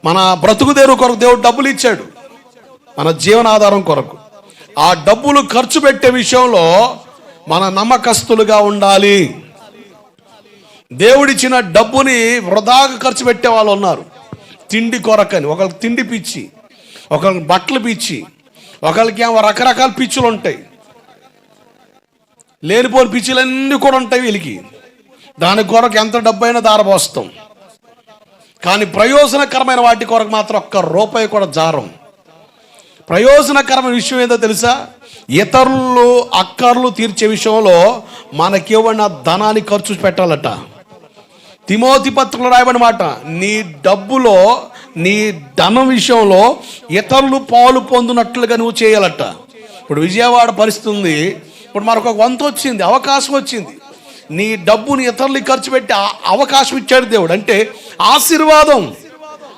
మన బ్రతుకుదేరు కొరకు దేవుడు డబ్బులు ఇచ్చాడు, మన జీవనాధారం కొరకు. ఆ డబ్బులు ఖర్చు పెట్టే విషయంలో మన నమ్మకస్తులుగా ఉండాలి. దేవుడిచ్చిన డబ్బుని వృధాగా ఖర్చు పెట్టే వాళ్ళు ఉన్నారు. తిండి కొరకని, ఒకరికి తిండి పిచ్చి, ఒకరికి బట్టలు పిచ్చి, ఒకరికి ఏమో రకరకాల పిచ్చులు ఉంటాయి. లేనిపోని పిచ్చులన్నీ కూడా ఉంటాయి వీళ్ళకి. దాని కొరకు ఎంత డబ్బు అయినా దారపోస్తాం, కానీ ప్రయోజనకరమైన వాటి కొరకు మాత్రం ఒక్క రూపాయి కూడా జారం. ప్రయోజనకరమైన విషయం ఏదో తెలుసా? ఇతరులు అక్కర్లు తీర్చే విషయంలో మనకేమన్నా ధనాన్ని ఖర్చు పెట్టాలట. తిమోతి పత్రికలో రాయబడిన మాట, నీ డబ్బులో, నీ ధనం విషయంలో ఇతరులు పాలు పొందినట్లుగా నువ్వు చేయాలట. ఇప్పుడు విజయవాడ పరిస్థితి ఉంది, ఇప్పుడు మనకు ఒక వంతు వచ్చింది, అవకాశం వచ్చింది. నీ డబ్బుని ఇతరులకి ఖర్చు పెట్టి అవకాశం ఇచ్చాడు దేవుడు, అంటే ఆశీర్వాదం.